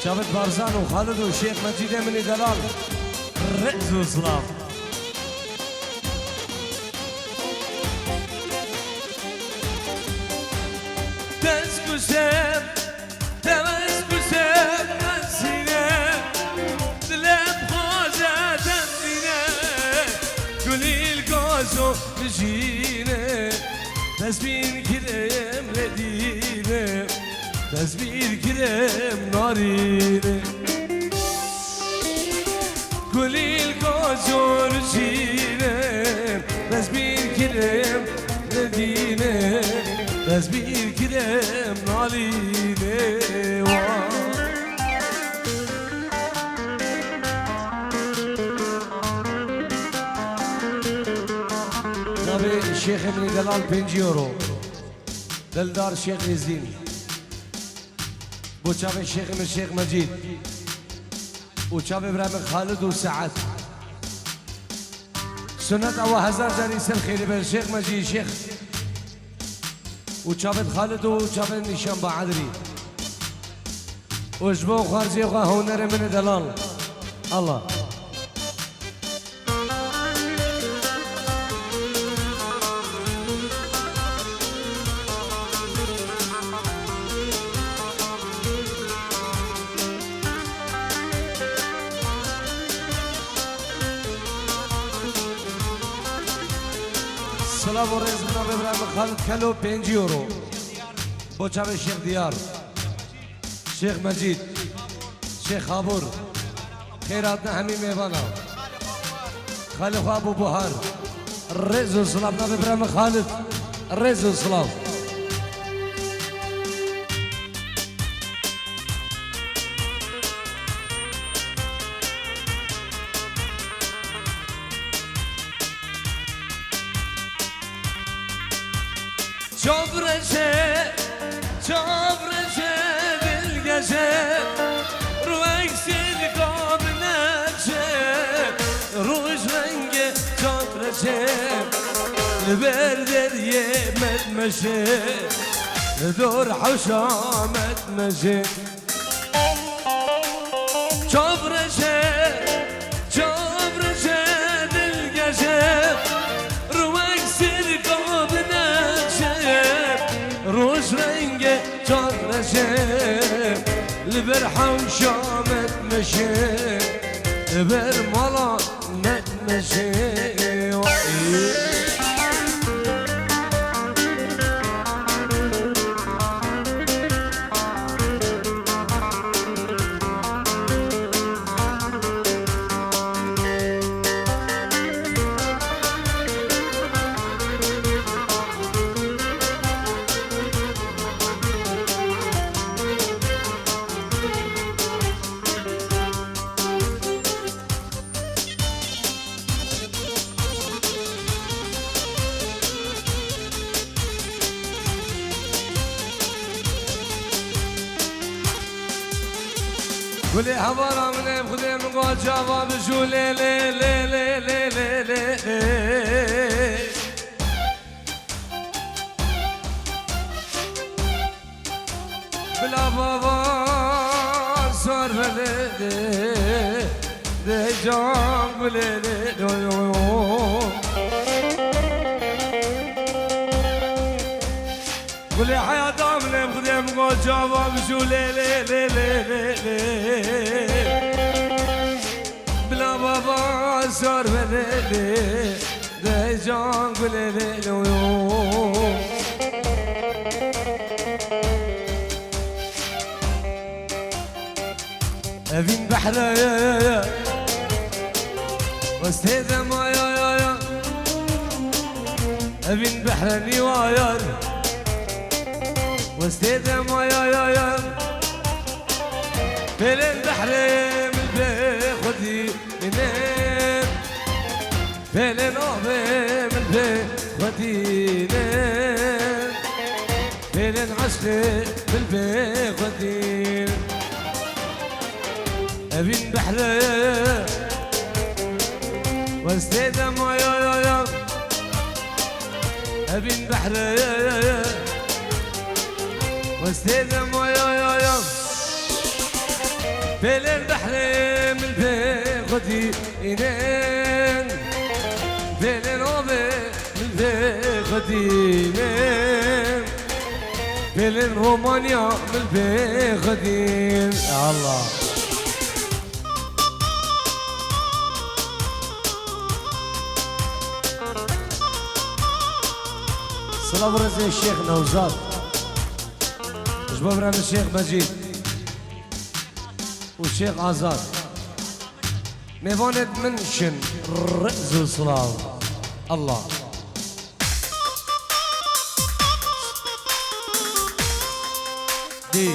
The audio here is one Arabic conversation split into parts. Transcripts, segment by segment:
شابت بارزان وخالد والشيخ مجيد من دلال رئز وصلاف تسكسم تمسكسم نسينا دلم خوزة تنسينا كلي القوسو مجينا تسبين كريم ردينا تسبين كريم نارينا كلي القوسو مجينا تسبين كريم ردينا تسبيح كريم ناليني نبي الشيخ ابن دلال 5 يورو دلدار الشيخ يزين وشاف الشيخ من الشيخ مجيد وشاف ابراهيم خالد وسعد سنة أو هزار جاري سر خيري بين الشيخ مجيد الشيخ وشافت خالد وشافت نشان بعدري وجبو خارجي وهونر من دلال الله سلام و رزق نام ابراهیم خالد کلو 5 یورو بوچاو شیخ دیار شیخ مجید شیخ خابور خیرات همین میوانا خالد خواب و بوهار رزق و سلام نام ابراهیم خالد رزق و سلام Çobrece, çobrece dil gece Rueksir kabinece Ruj rengi çobrece Berder yemet meşe Dur haşamet meşe Çobrece, çobrece dil gece Rueksir روش رنگه جان نشه لبر حوشامت مشه لبر مالا مت مشه كل حوارا من خدي من قول جواب شو لي لي لي لي لي لي لي بلا بابا صار بلي دي جام بلي كل حياة من خدي من قول جواب شو لي لي لي لي لي بلا بابا صار بلي دي جام بلي أبين بحرة يا واستهدى ما يا أبين بحرة نوايا واستهدى ما يا بين البحر من بخدي منين بين الأوبة من بخدي منين بين العشق من بخدي أبين بحر واستهدى ما يا أبين بحر واستهدى ما يا بين البحر من بيخدي إنين بين النوبة من بيخدي إنين بين رومانيا من بيخدي الله. صلاة برزي الشيخ نوزاد جبابنا من الشيخ مجيد والشيخ آزاد ميفوند منشن رئز الصلاة الله. دي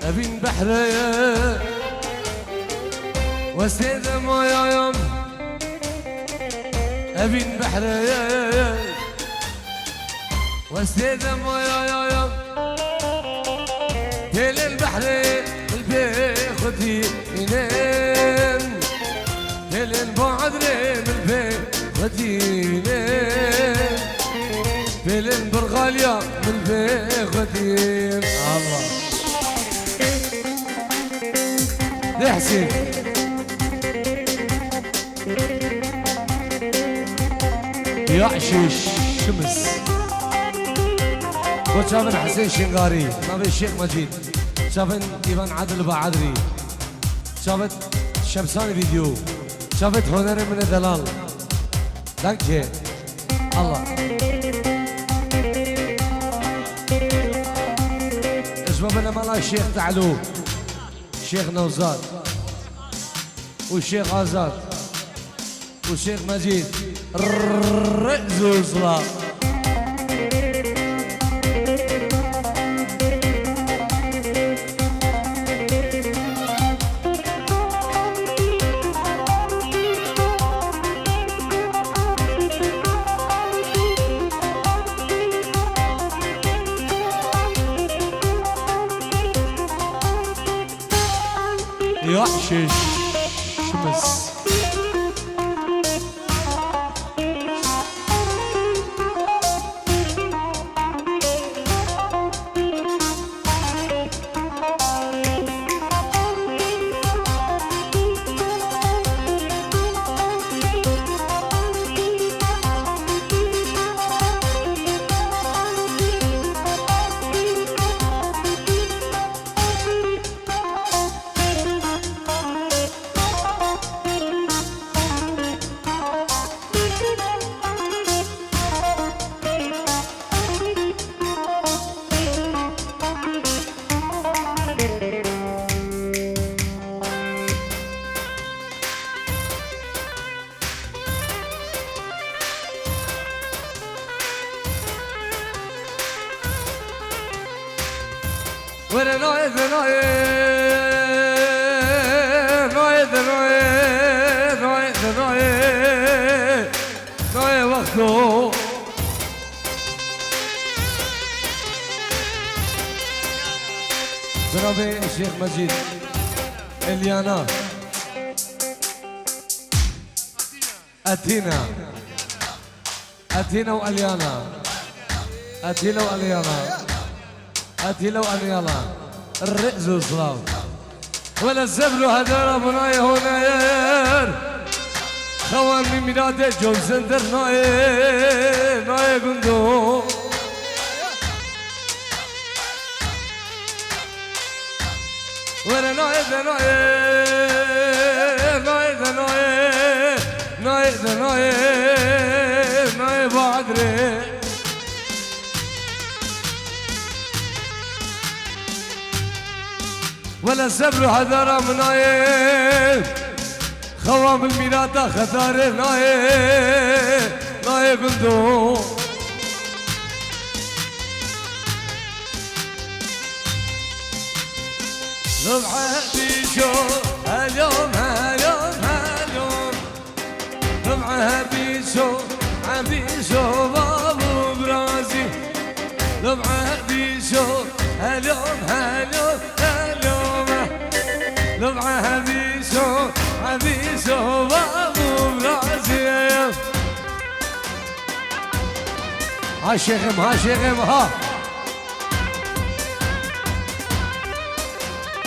أبين بحرية وسيد ما يوم أبين بحرية وسيد ما يوم تل البحر البيخدي ينام تل البعدري من البيخدي ينام تل البرغاليا من البيخدي الله. ليه حسين يعشش شمس وشافن حسين شنغاري نبي الشيخ مجيد شافن إيفان عادل بعدري شافت شمساني فيديو شافت هنر من الدلال دانكي الله. اسبابنا مالا الشيخ تعلو الشيخ نوزاد والشيخ آزاد والشيخ مجيد رئز الصلاة. يعشش شمس ولا نايد وقته جنابي الشيخ مجيد اليانا أتينا واليانا أتيلا واليانا الرئز والصلاة ولا الزبل هدر بناي هناير خوان من ميلاد جون سندر ناي قندو ولا ناي ناي بعدري ولا سبر حذر من ناي خوام الميلاد خطار ناي قندو لمعة بيشو اليوم لمعة بيشو بابو برازي لمعة بيشو اليوم لمعة بيشو بابو برازي ها شيخم ها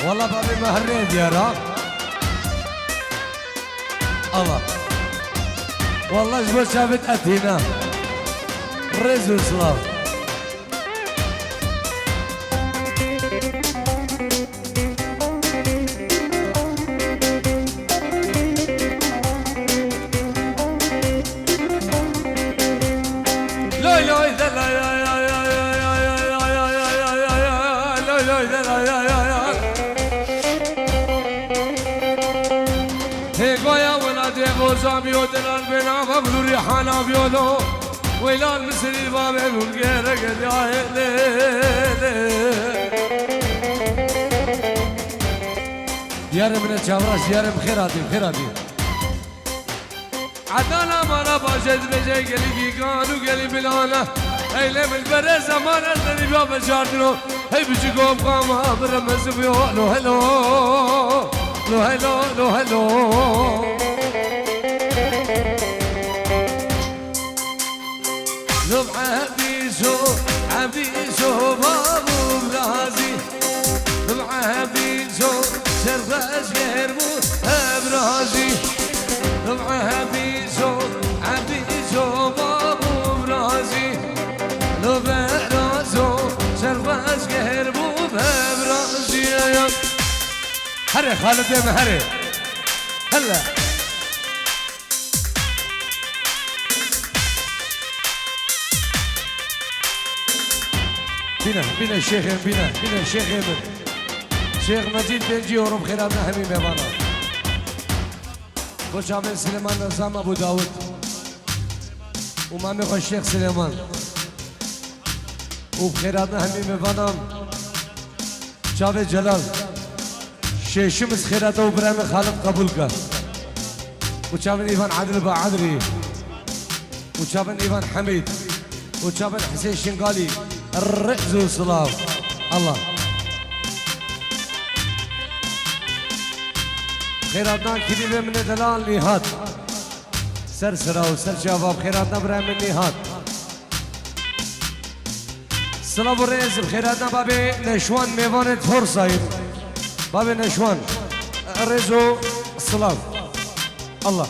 والله بابي مهرين يا رب الله والله جبت شافت أتينا رز وسلام بيود البنا قبل ريحانا بيودو ويلا المسري باب الغير قد يا من الجوراس يا بخيراتي عدانا مرا باجد بجي قلبي كانوا قلبي بلانا هي لم البر زمان اللي باب جاردنو هي بجيكم قاما برمز بيو لو هلو لمعة بيشو بابو برازي لمعة بيشو سرفاش غيربو برازي لمعة بيشو بابو برازي لبرازو سرفاش غيربو برازي هري خالد يا مهري هلا بنا الشيخ بنا الشيخ شيخ مجيد بنجي ورب خيراتنا حميم يبانا خوش عامل سليمان نظام ابو داود ومامي خوش شيخ سليمان وبخيراتنا حميم يبانا جاوید جلال شیشمز خیراته و برام خالد قبول کرد وشافن ایوان عادل با عادری وشافن ایوان حمید وشافن حسین شنقالی الرئز والسلام الله خيراتنا كلمة من دلال نهاد سرسرة وسر شباب خيراتنا برا من نهاد سلام الرئيس بخيراتنا بابي نشوان ميوان تفور صايب بابي نشوان الرئيسو السلام الله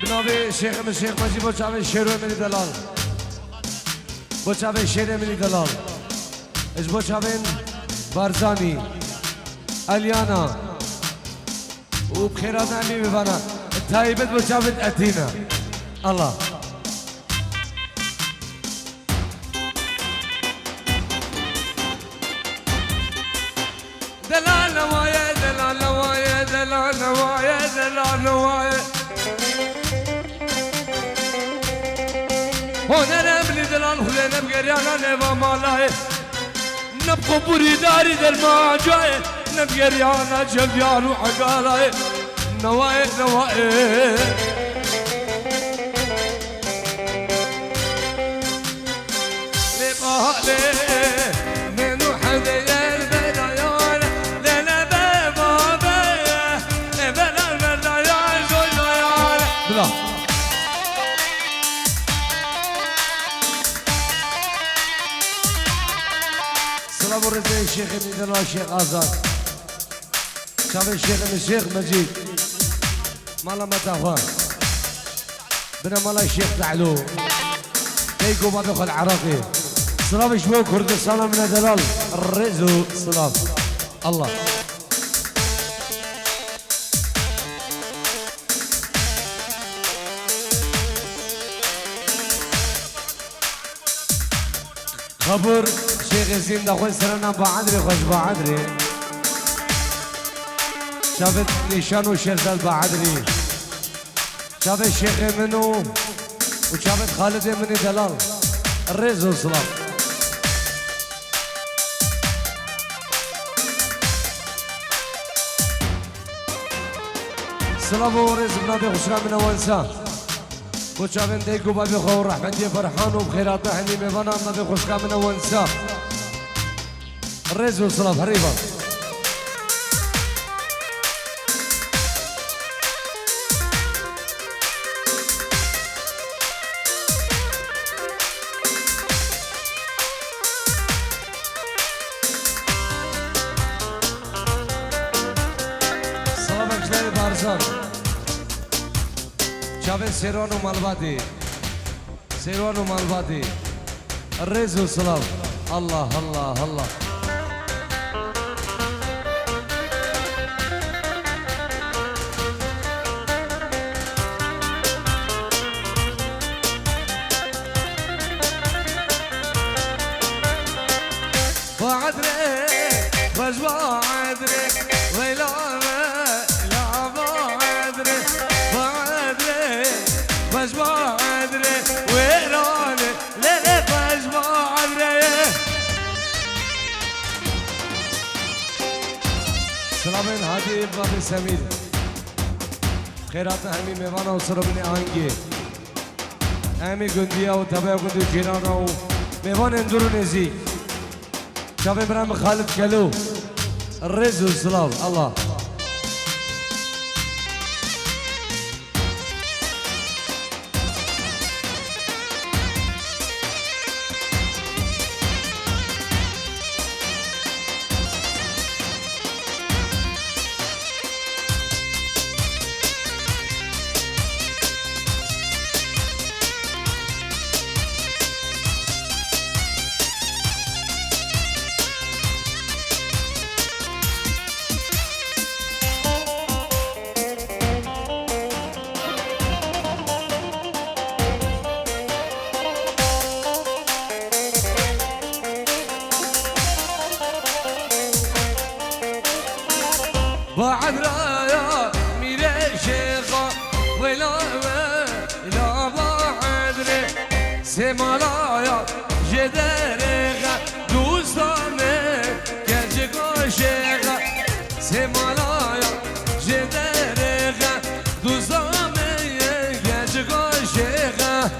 بنابي شيخ مجيب بوشافي شيرو من دلال بوشافي شيرو من دلال ايش بوشافين بارزاني اليانا وبخيرات عمي بفانا تايبت بوشافت اتينا الله دلال نوايا دلال نوايا دلال نوايا دلال نوايا هنا نبني دلال هنا بقريانا نبا مالاي نبقى بوري داري در ما جاي نبقى ريانا جبيان وعقالاي نواي نواي لبالي منو حدي البدايان لنا بابا لبنا البدايان زوجايان بلا سلام الرزق الشيخ من الله الشيخ آزاد شاف الشيخ مجيد مالا متاخوان بنا مالا الشيخ تعلو كيكو ما بيخل عراقي سلام شبو كردستان من دلال الرزق سلام الله خبر شيخ ياسين دخل سرنا بعدري خوش بعدري شافت نيشان وشردل بعدري شافت الشيخ منو وشافت خالد مني دلال الرز والصلاة السلام ورزق نبي خسران من أولسان وشافن ديكو بابي خور رحمتي فرحان وبخيرات حني ميفانا نبي خسران من أولسان الرز والصلاة هريبا شافن سيروان ومالبادي سيروان ومالبادي الرز والصلاة الله الله الله وعدري وجوادري ويلا مجموعة عدري ويراني ليه مجموعة عدري سلامين هادي بابي سمير خيراتنا همي ميوانا وصربني آنگي همي گنديا وتبايا گندو جيرانا وميوان اندورو نزي شافي برام خالد كلو الرز والسلام الله بعد رايا ميري شيخا ولا بعدري سمالايا جدريغا دوستاني كجيكو شيخا سمالايا جدريغا دوستاني كجيكو شيخا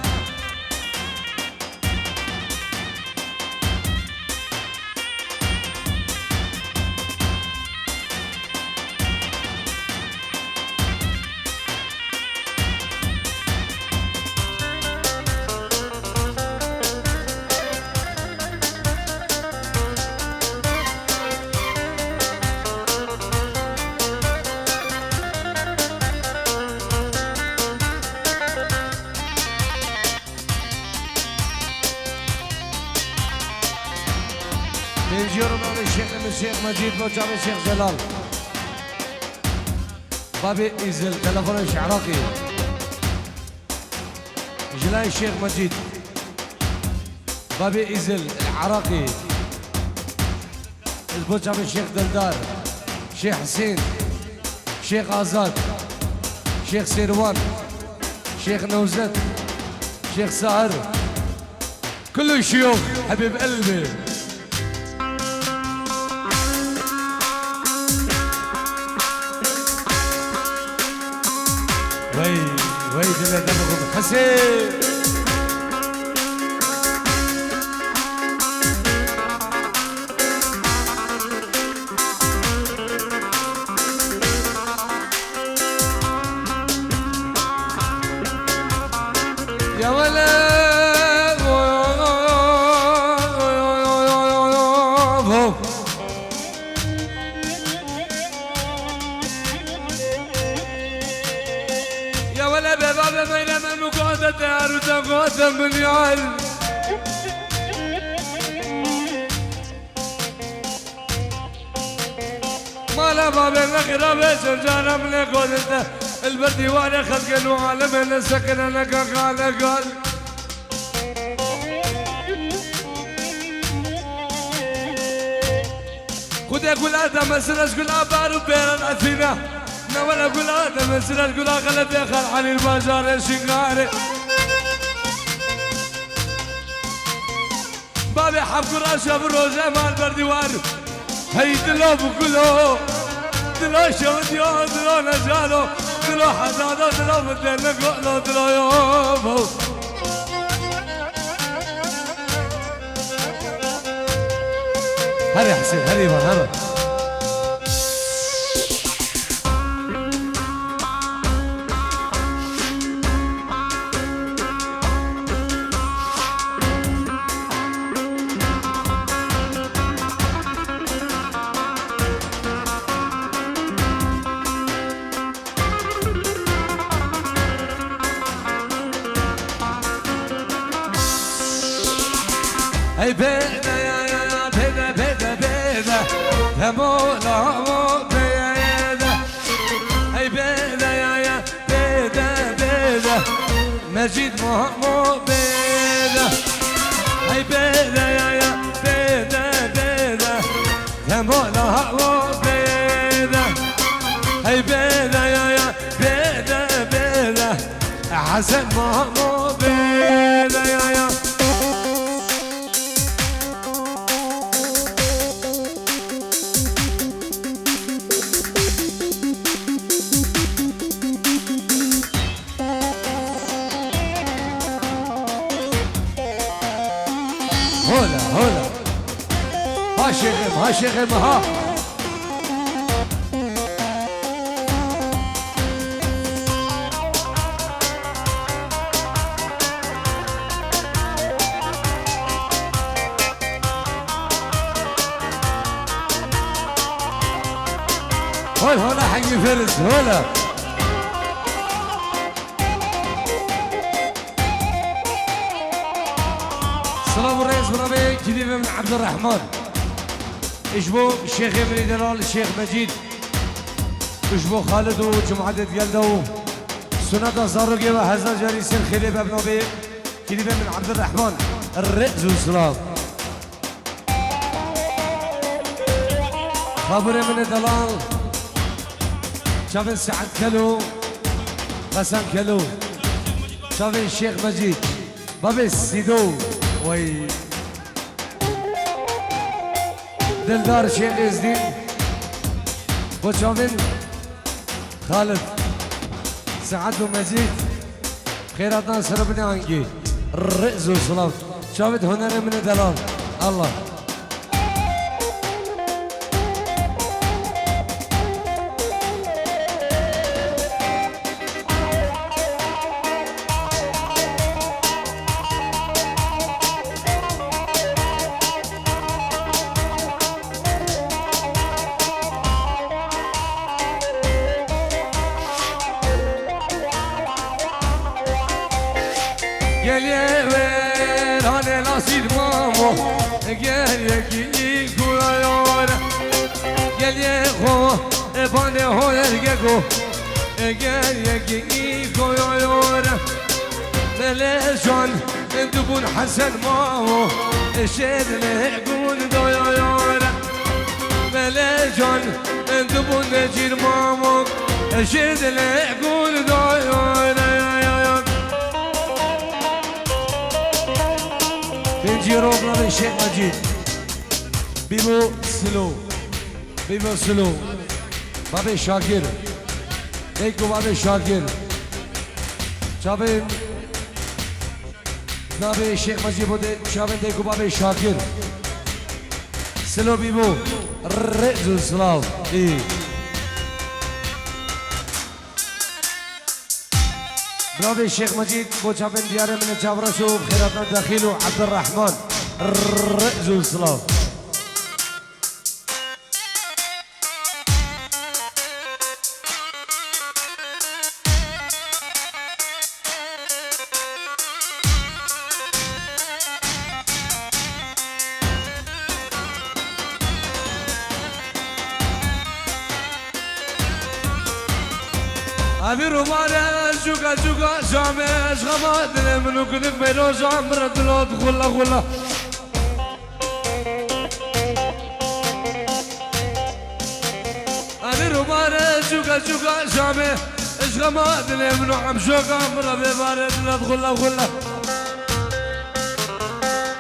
بنجيرهم على الشيخ مجيد وجاب الشيخ جلال بابي إزل تلفونش عراقي جلاي الشيخ مجيد بابي إزل العراقي البوجاب الشيخ دلدار شيخ حسين شيخ آزاد شيخ سيروان شيخ نوزت شيخ ساهر كل الشيوخ حبيب قلبي وي دل دمغم حسين يا ولد يا ولد بابا بينما المقعدة تعر وتقعد من يعل ما لا بابا نخرب شجرة من قولته البردي وانا خلق وعالم انا سكن انا قال خود اقول ادم مسرش قول ابارو بيرن اثينا نوال اقول ادم مسرش قول اغلب يخل علي البازار شنغاري بابي حب قراشة بالروزة مال بردوار هي دلو بكلو دلو شوديو دلو نجالو دلو حزادو دلو بدل نقولو دلو يوبو هري حسين هري بان هري هي بيدا يا يا بيدا بيدا بيدا يا مولا مو بيدا هي بيدا يا يا بيدا بيدا مجيد مو بيدا هي بيدا يا يا بيدا بيدا يا مولا مو بيدا هي بيدا يا يا بيدا بيدا حسن مو بيدا يا يا هولا هولا ها شغم ها هولا حقي فرز هولا سلام الرئيس برابي كذبة من عبد الرحمن اجبو الشيخ ابن دلال الشيخ مجيد اجبو خالد وجمعة ديالدو سنة زاروقي وهزا جاري سير خليفة ابن ابي كذبة من عبد الرحمن الرئيس والسلام خابر من دلال شافن سعد كلو حسن كلو شافن الشيخ مجيد بابي السيدو وي دلدار شيخ ازدين وشافن خالد سعد ومجيد خيرات ناصر بن عنقي الرئيس والسلام شافت هنر من دلال الله Gel yever hane nasıl mamo Gel yeki kuyor Gel yeko bane hoyer geko Gel yeki kuyor Meleşan dubun hasen mamo Şedle gun doyor Meleşan dubun necir mamo Şedle gun doyor بنجيرو بن الشيخ مجيد بيبو سلو بيبو سلو بابي شاكر ديكو بابي شاكر شابين بابي الشيخ مجيد بودي شابين ديكو بابي شاكر سلو بيبو رئزو سلاو ايه برافو الشيخ مجيد بوشابن ديار من جابرشو خيراتنا داخلو عبد الرحمن الرئيس والسلام أبي رومانا جوكا جوكا جامش غماد منو كنك بينو جامر دلوت غلا غلا شوكا شوكا شامي عشق ما دلي منو عم شوكا مرة ببارد ندخل وخلا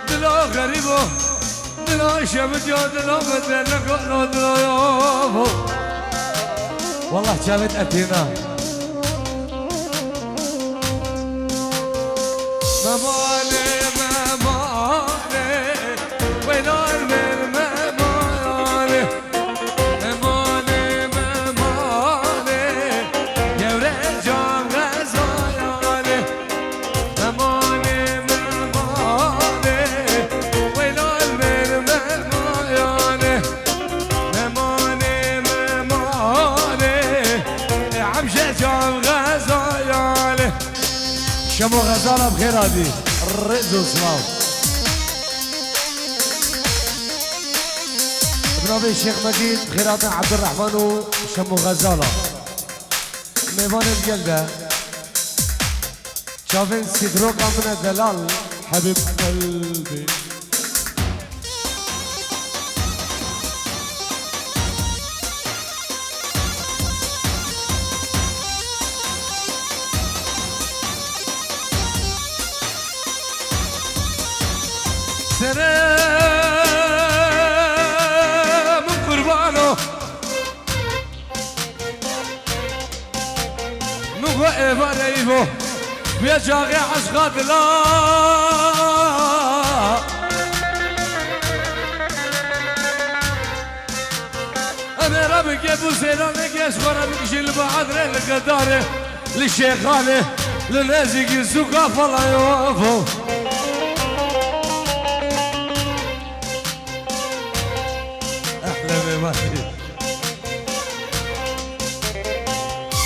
دلو غريبو دلو شمت يا دلو بدنا كلو دلو يوفو والله كانت أتينا مماني مماني وين المماني مماني مماني يا ورجال غزاياني مماني مماني وين المماني مماني مماني عم شجال غزاياني شمو غزالة بخير هادي الرئز والصلاة بنابي الشيخ مجيد بخيرات عبد الرحمن وشمو غزالة ميوان القلبة شافين سيدروكا من الدلال حبيب قلبي سلام قربانو نوغو إيفاريفو بيا جاغي عشقات لا أنا ربك يا أبو سيرانك يا شخورة بكشي البعادرة لقدارة للشيخانة لنازق السوقة فلا يوفو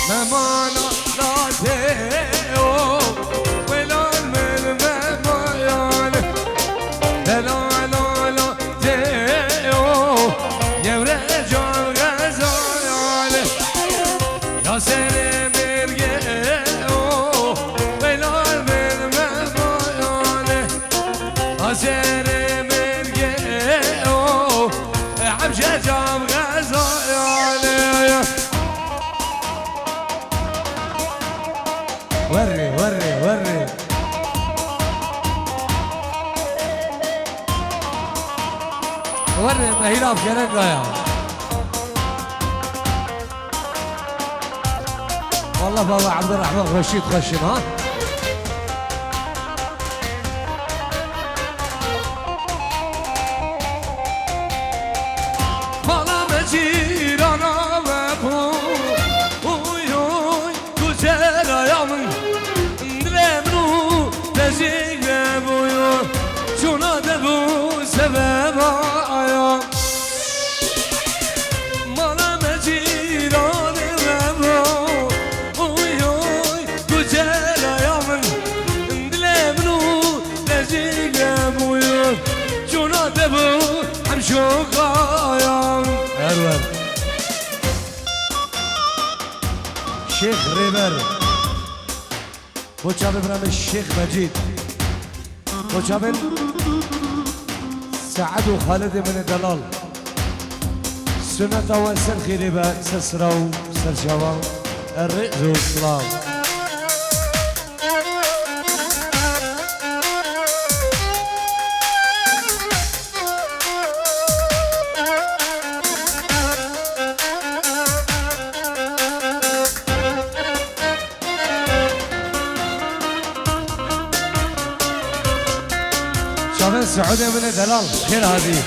ممانا لا تيو ولون من ممانا لا لا لا تيو يا ورجال غزاياني يا سلام الرجيو ولون من ممانا يا سلام الرجيو عم شجام غزاياني وري وري وري وري مهيرة بشرقة يا والله بابا عبد الرحمن خشيت خشن ها فلا مجير انا وابو ويوي كسر يا من تزيق بويو شونا دبو سبب عيا مالا مجيران بابو ويوي كجر يا من دلمنو تزيق بويو شونا دبو حمشوق عيا أروان شيخ ريبر وشابه برام الشيخ مجيد وشابه سعد وخالد من الدلال سنة وسر خيربة سسرو سرشاوة الرئز والسلام سعودي من الدلال خير هذه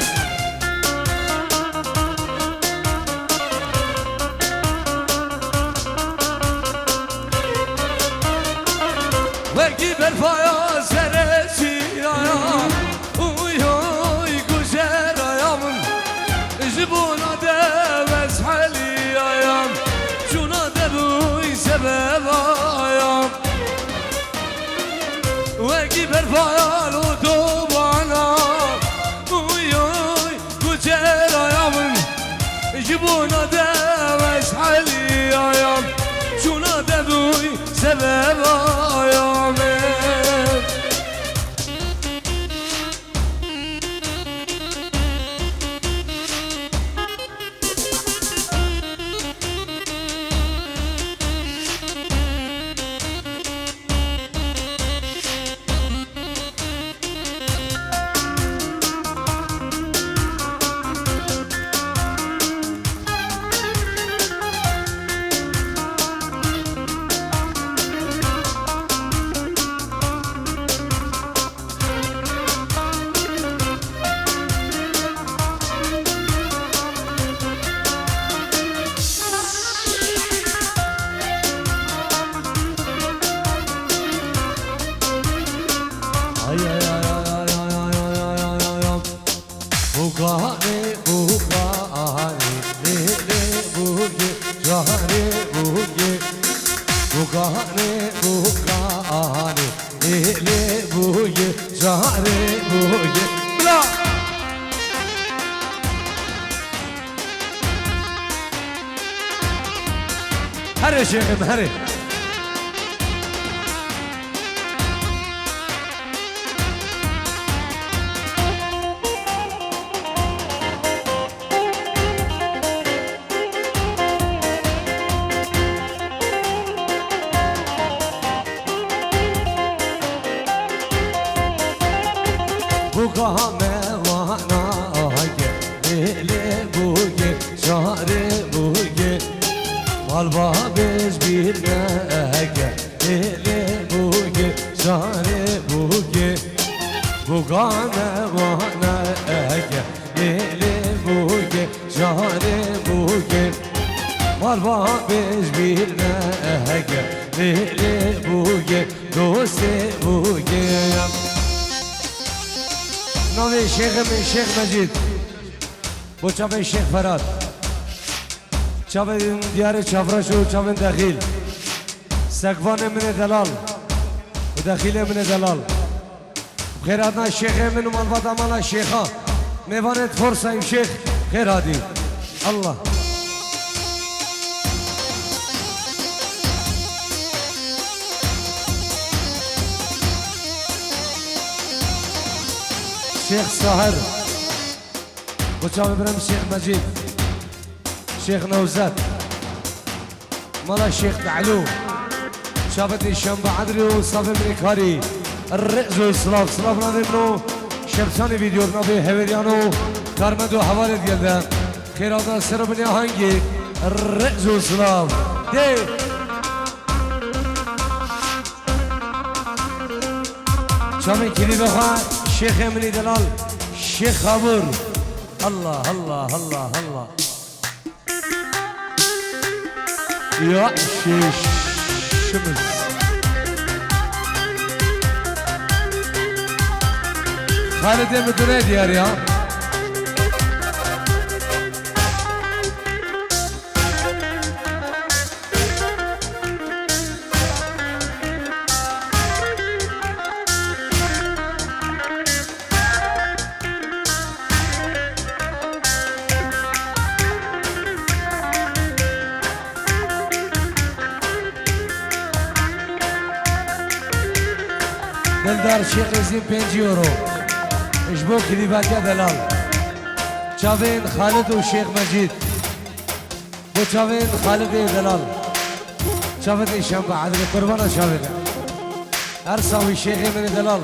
وكيف الفايا سرسي يا ويوي كوشر يا من جبونا دبس حالي يا شونا دبوي سبب يا وكيف الفايا جبونا داوش حالي يا شونا دبوي سبب يا جانه بوکانه لیلی بوی جانه بوی بلا هره شیخم هره بوگاه موانای لیلی بوی جانه بوی مالبا بز بیرنگه لیلی بوی جانه بوی بوگاه موانای لیلی بوی جانه بوی مالبا بز بیرنگه لیلی بوی دوست بوی ناوی شیخ من شیخ مجید با چاوی شیخ فراد چاوی دیار چافراش و چاوی دخیل سقفان من دلال و دخیل من دلال خیراتنا شیخ من و مالبات امالا شیخا میوانت فرصاییم شیخ خیراتی الله شيخ ساهر وشاوي برم شيخ مجيد شيخ نوزات مالا شيخ تعلو شافتي شنبه عدري وصافي منكاري الرئز والصلاف صلاف نادي منو شمساني فيديو نادي هيفريانو كارمدو حوالي ديالنا خيراتا سر بني هانجي الرئز والصلاف دي شامي كلي بخواه شيخ مني دلال شيخ خابور الله الله الله الله يا شيش شمس خالد مدني ديار يا دلدار شيخ رزين 5 يورو اجبو كليبات يا دلال شافين خالد وشيخ مجيد بو شافين خالد يا دلال شافين شنبه عدل قربانا شافين ارساوي شيخ من دلال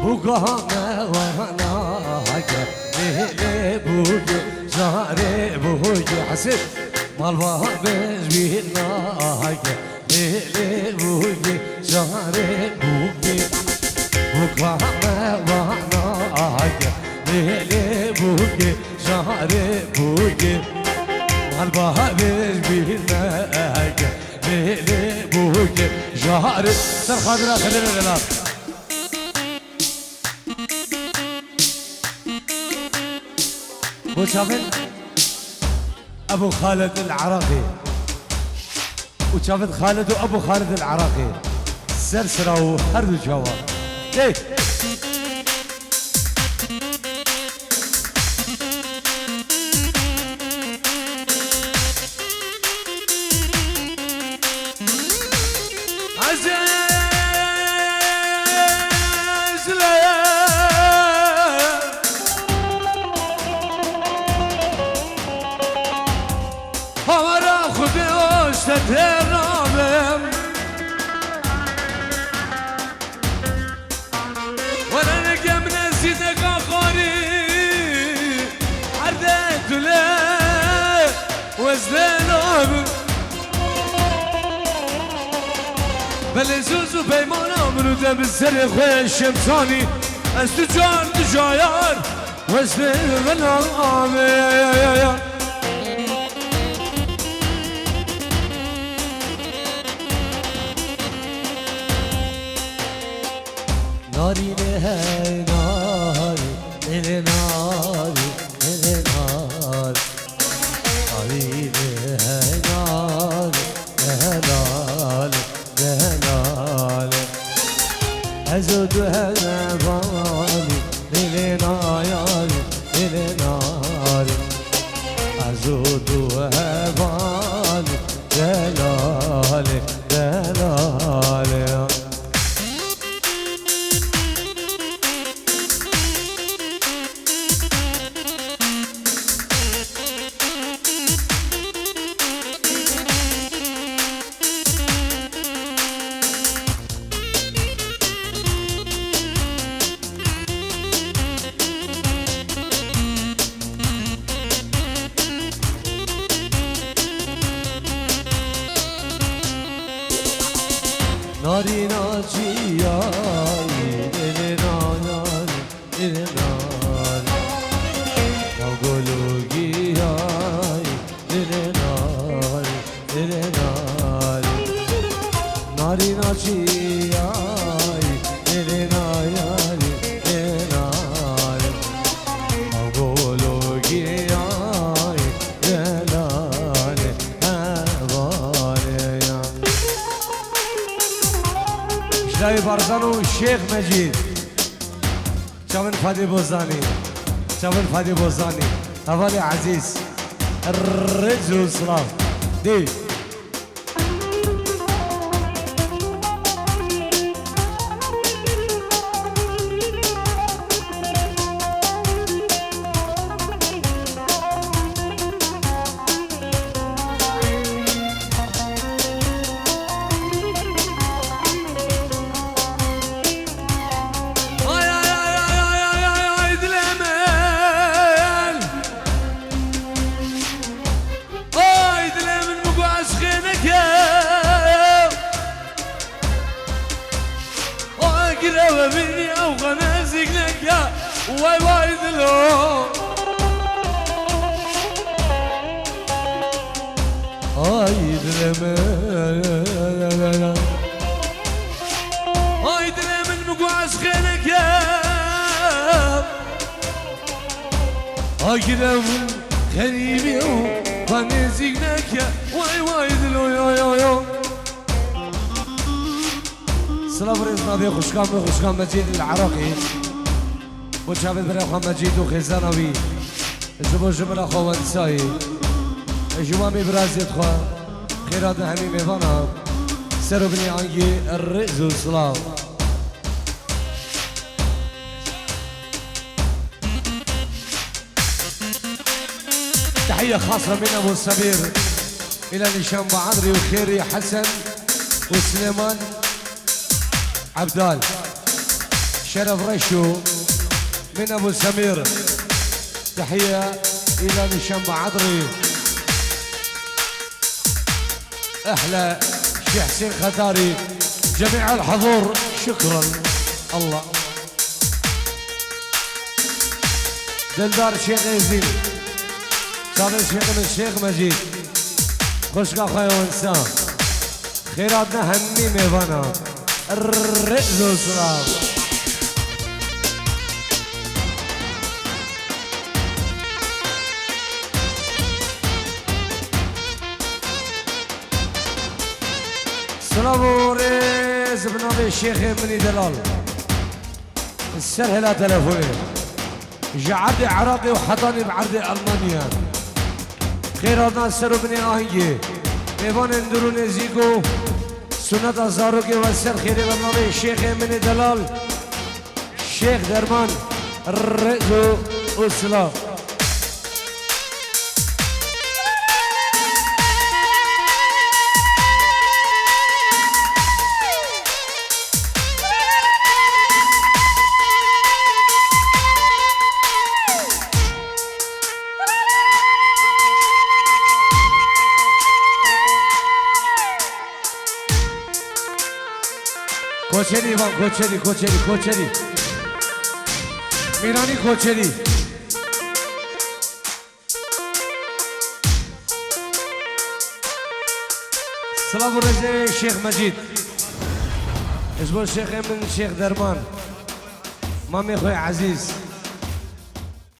بوگاه مواناگه لیلی بوی جاره بوی حسید مالوا بزبیر ناگه لیلی بوی جاره بوی بوگاه مواناگه لیلی بوی جاره بوی مالوا بزبیر ناگه لیلی بوی جاره سر خادرة خلينا دلال وشافن ابو خالد العراقي وشافن خالد وابو خالد العراقي سرسرة وهردو جوا ليه ترامم وانا نقم نسيتك اخوري عردت له وزلنام بل زوزو بيمانا منو دم الزر خوي شمساني استجار تجاير وزلنام نارینه هی ناری دل ناری دل ناری نارینه هی ناری دهلاله دهلاله ازود هنبانی دل ناری دل ناری ازود هنبانی دلاله دلاله ناری ناچی آی دل ناری دل ناری گلوگی آی دل ناری دل ناری ناری ناچی آی دل ناری دل ناری گلوگی آی دلاله هواره شلای بارزان و شیخ مجید شامل فادی بوزانی شامل فادی بوزانی حوالی عزیز الرجل والسلام دي مني أبغى نازق لك يا واي واي دلو Ay dileme هاي دلي من مقواس خينك يا هاي كده من غريبي ونازق لك يا واي واي دلو يا يا يا سلام رزنا بي خوشكام مجيد العراقي وشافت برا خو مجيد وخزانوي زبو جبرا خو ونساي جوامي برازيت خو خيرات همي ميفانا سرو بني عنجي الرئز والسلام تحية خاصة من أبو السمير إلى نشام بعمري وخيري حسن وسليمان عبدال شرف رشو من ابو سمير تحيه الى نشام بعضري احلى شيخ حسين خداري جميع الحضور شكرا الله دلدار شيخ يزين صار شيخ من الشيخ مجيد خشقا خويا وانسان خيراتنا همي ميفانا الرئز والسلام سلام وريز بنابي الشيخ مني دلال السرهلة تلفوني جعردي عراقي وحضاني بعرضي ألمانيا خيراتنا سرو بني آهنجي ميوان اندروني زيكو سنت ازاروکی و سر خیری برنامه شیخ من دلال شیخ درمان رزو اسلام کوچری وان کوچری میرانی کوچری سلام رزه شیخ مجید اسمه شیخ من شیخ درمان مامي خوي عزيز